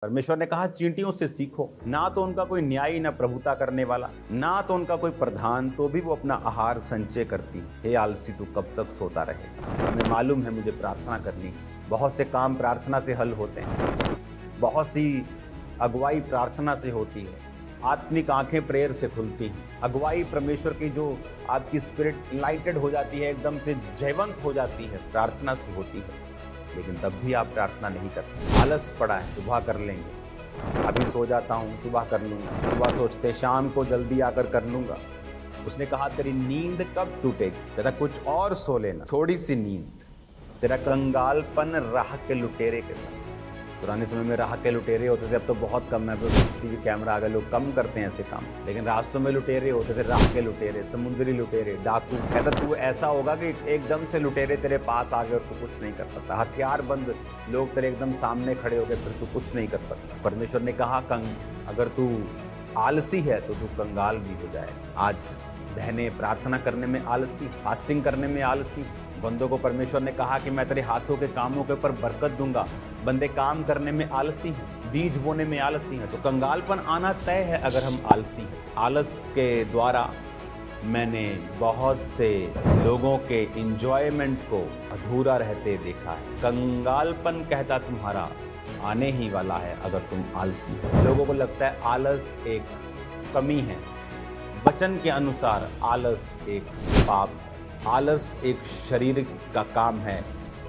परमेश्वर ने कहा चींटियों से सीखो। ना तो उनका कोई न्यायी न प्रभुता करने वाला, ना तो उनका कोई प्रधान, तो भी वो अपना आहार संचय करती। हे आलसी, तू कब तक सोता रहे। हमें मालूम है मुझे प्रार्थना करनी। बहुत से काम प्रार्थना से हल होते हैं, बहुत सी अगुवाई प्रार्थना से होती है, आत्मिक आंखें प्रेयर से खुलती हैं। अगुवाई परमेश्वर की जो आपकी स्पिरिट लाइटेड हो जाती है, एकदम से जयवंत हो जाती है, प्रार्थना से होती है। लेकिन तब भी आप प्रार्थना नहीं करते। आलस पड़ा है, सुबह कर लेंगे, अभी सो जाता हूँ, सुबह कर लूँगा। सुबह सोचते शाम को जल्दी आकर कर लूँगा। उसने कहा तेरी नींद कब टूटेगी, तेरा कुछ और सो लेना, थोड़ी सी नींद। तेरा कंगालपन राह के लुटेरे के साथ। पुराने समय में राह के लुटेरे होते थे, अब तो बहुत कम है, सीसीटीवी कैमरा आ गए, लोग कम करते हैं ऐसे काम। लेकिन रास्तों में लुटेरे होते थे, राह के लुटेरे, समुद्री लुटेरे, डाकू। कहता तू ऐसा होगा कि एकदम से लुटेरे तेरे पास आ गए और तू कुछ नहीं कर सकता। हथियार बंद लोग तेरे एकदम सामने खड़े हो गए, फिर तू कुछ नहीं कर सकता। परमेश्वर ने कहा अगर तू आलसी है तो तू कंगाल भी हो जाए। आज बहनें प्रार्थना करने में आलसी, फास्टिंग करने में आलसी। बंदों को परमेश्वर ने कहा कि मैं तेरे हाथों के कामों के ऊपर बरकत दूंगा। बंदे काम करने में आलसी हैं, बीज बोने में आलसी हैं, तो कंगालपन आना तय है अगर हम आलसी हैं। आलस के द्वारा मैंने बहुत से लोगों के एंजॉयमेंट को अधूरा रहते देखा है। कंगालपन कहता तुम्हारा आने ही वाला है अगर तुम आलसी हो। लोगों को लगता है आलस एक कमी है। वचन के अनुसार आलस एक पाप है। आलस एक शरीर का काम है,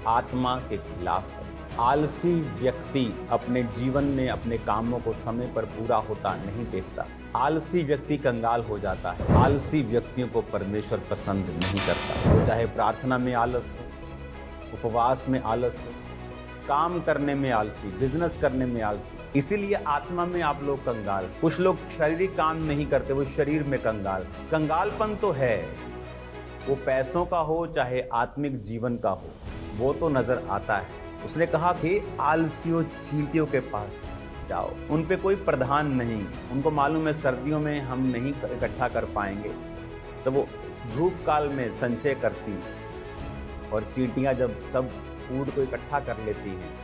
आत्मा के खिलाफ है। आलसी व्यक्ति अपने जीवन में अपने कामों को समय पर पूरा होता नहीं देखता। आलसी व्यक्ति कंगाल हो जाता है। आलसी व्यक्तियों को परमेश्वर पसंद नहीं करता। वो चाहे प्रार्थना में आलस हो, उपवास में आलस हो, काम करने में आलसी, बिजनेस करने में आलसी। इसीलिए आत्मा में आप लोग कंगाल। कुछ लोग शारीरिक काम नहीं करते, वो शरीर में कंगाल। कंगालपन तो है, वो पैसों का हो चाहे आत्मिक जीवन का हो, वो तो नजर आता है। उसने कहा कि आलसियों चींटियों के पास जाओ। उन पे कोई प्रधान नहीं, उनको मालूम है सर्दियों में हम नहीं इकट्ठा कर पाएंगे, तो वो धूप काल में संचय करती। और चींटियां जब सब फूड को इकट्ठा कर लेती हैं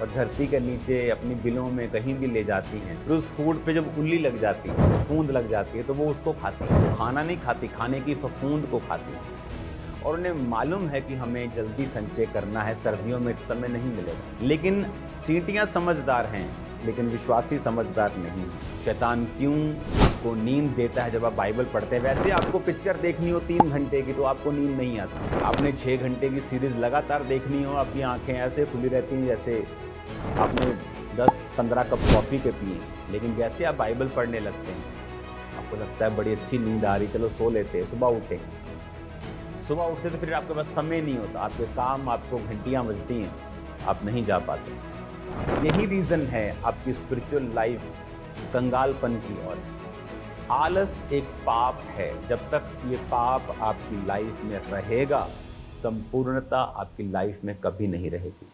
और धरती के नीचे अपनी बिलों में कहीं भी ले जाती हैं, फिर उस फूड पे जब उल्ली लग जाती है, फूंद लग जाती है, तो वो उसको खाती है। वो खाना नहीं खाती, खाने की फफूंद को खाती है। और उन्हें मालूम है कि हमें जल्दी संचय करना है, सर्दियों में समय नहीं मिलेगा। लेकिन चींटियां समझदार हैं, लेकिन विश्वासी समझदार नहीं। शैतान क्यों आपको नींद देता है जब आप बाइबल पढ़ते हैं? वैसे आपको पिक्चर देखनी हो 3 घंटे की तो आपको नींद नहीं आती। आपने 6 घंटे की सीरीज लगातार देखनी हो, आपकी आंखें ऐसे खुली रहती हैं जैसे आपने 10-15 कप कॉफ़ी के पिए। लेकिन जैसे आप बाइबल पढ़ने लगते हैं, आपको लगता है बड़ी अच्छी नींद आ रही, चलो सो लेते हैं, सुबह उठे। सुबह उठते तो फिर आपके पास समय नहीं होता, आपके काम, आपको घंटियाँ बजती हैं, आप नहीं जा पाते। यही रीज़न है आपकी स्पिरिचुअल लाइफ कंगालपन की ओर। आलस एक पाप है। जब तक ये पाप आपकी लाइफ में रहेगा, संपूर्णता आपकी लाइफ में कभी नहीं रहेगी।